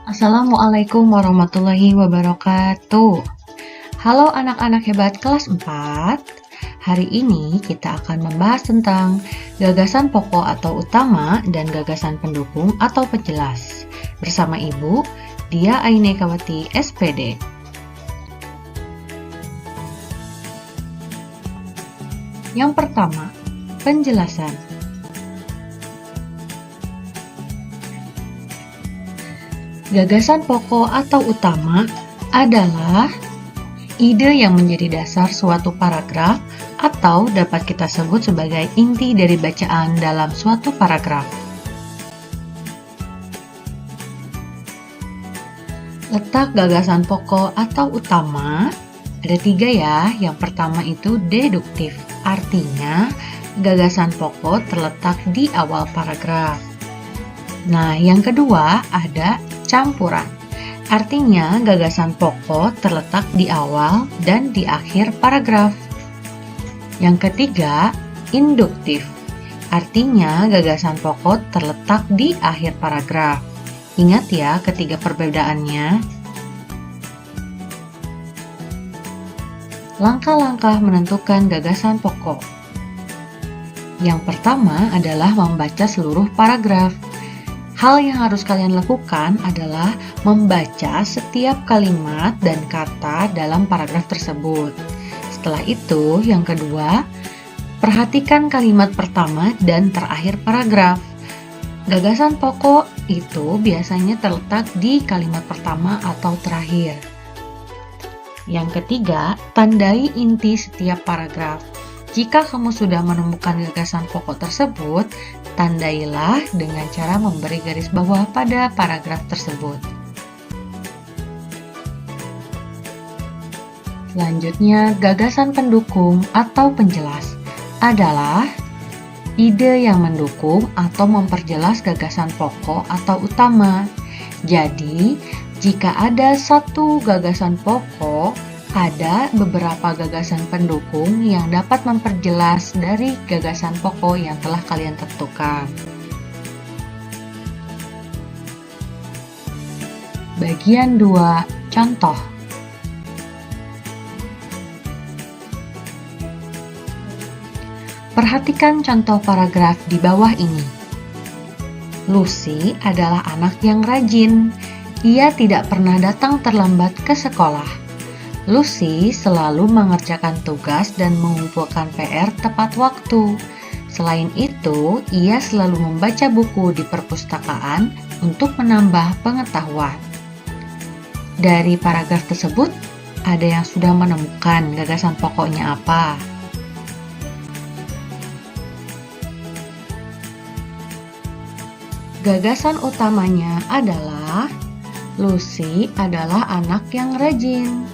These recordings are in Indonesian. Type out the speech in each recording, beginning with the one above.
Assalamualaikum warahmatullahi wabarakatuh. Halo anak-anak hebat kelas 4. Hari ini kita akan membahas tentang gagasan pokok atau utama dan gagasan pendukung atau penjelas. Bersama Ibu, Dia Ainekawati SPD. Yang pertama, penjelasan. Gagasan pokok atau utama adalah ide yang menjadi dasar suatu paragraf atau dapat kita sebut sebagai inti dari bacaan dalam suatu paragraf. Letak gagasan pokok atau utama ada 3 ya. Yang pertama itu deduktif, artinya gagasan pokok terletak di awal paragraf. Nah, yang kedua ada campuran. Artinya, gagasan pokok terletak di awal dan di akhir paragraf. Yang ketiga, induktif. Artinya, gagasan pokok terletak di akhir paragraf. Ingat ya ketiga perbedaannya. Langkah-langkah menentukan gagasan pokok. Yang pertama adalah membaca seluruh paragraf. Hal yang harus kalian lakukan adalah membaca setiap kalimat dan kata dalam paragraf tersebut. Setelah itu, yang kedua, perhatikan kalimat pertama dan terakhir paragraf. Gagasan pokok itu biasanya terletak di kalimat pertama atau terakhir. Yang ketiga, tandai inti setiap paragraf. Jika kamu sudah menemukan gagasan pokok tersebut, tandailah dengan cara memberi garis bawah pada paragraf tersebut. Selanjutnya, gagasan pendukung atau penjelas adalah ide yang mendukung atau memperjelas gagasan pokok atau utama. Jadi, jika ada satu gagasan pokok, ada beberapa gagasan pendukung yang dapat memperjelas dari gagasan pokok yang telah kalian tentukan. Bagian 2, contoh. Perhatikan contoh paragraf di bawah ini. Lucy adalah anak yang rajin. Ia tidak pernah datang terlambat ke sekolah. Lucy selalu mengerjakan tugas dan mengumpulkan PR tepat waktu. Selain itu, ia selalu membaca buku di perpustakaan untuk menambah pengetahuan. Dari paragraf tersebut, ada yang sudah menemukan gagasan pokoknya apa? Gagasan utamanya adalah Lucy adalah anak yang rajin.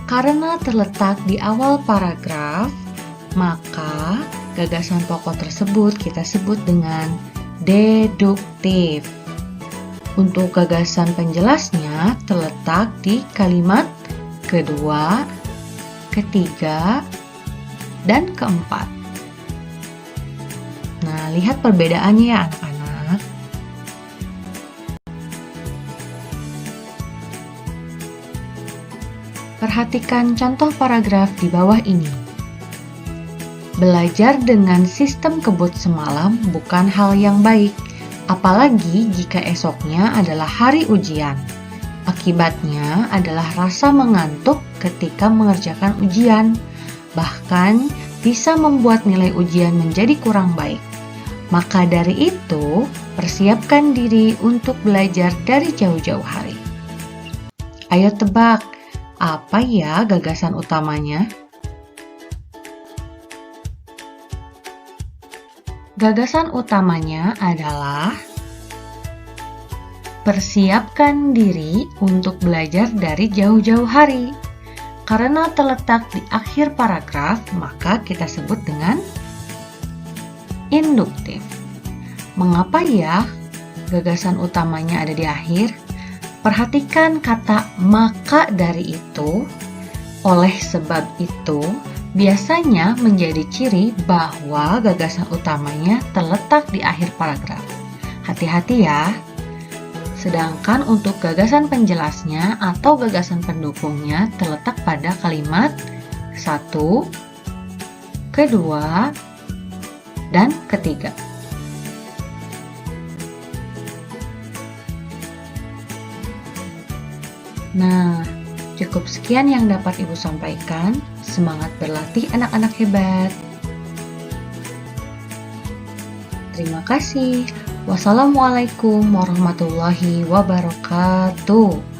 Karena terletak di awal paragraf, maka gagasan pokok tersebut kita sebut dengan deduktif. Untuk gagasan penjelasnya terletak di kalimat kedua, ketiga, dan keempat. Nah, lihat perbedaannya ya anak-anak. Perhatikan contoh paragraf di bawah ini. Belajar dengan sistem kebut semalam bukan hal yang baik, apalagi jika esoknya adalah hari ujian. Akibatnya adalah rasa mengantuk ketika mengerjakan ujian, bahkan bisa membuat nilai ujian menjadi kurang baik. Maka dari itu, persiapkan diri untuk belajar dari jauh-jauh hari. Ayo tebak, apa ya gagasan utamanya? Gagasan utamanya adalah persiapkan diri untuk belajar dari jauh-jauh hari. Karena terletak di akhir paragraf, maka kita sebut dengan induktif. Mengapa ya gagasan utamanya ada di akhir? Perhatikan kata maka dari itu, oleh sebab itu, biasanya menjadi ciri bahwa gagasan utamanya terletak di akhir paragraf. Hati-hati ya. Sedangkan untuk gagasan penjelasnya atau gagasan pendukungnya terletak pada kalimat satu, kedua, dan ketiga. Nah, cukup sekian yang dapat Ibu sampaikan. Semangat berlatih anak-anak hebat. Terima kasih. Wassalamualaikum warahmatullahi wabarakatuh.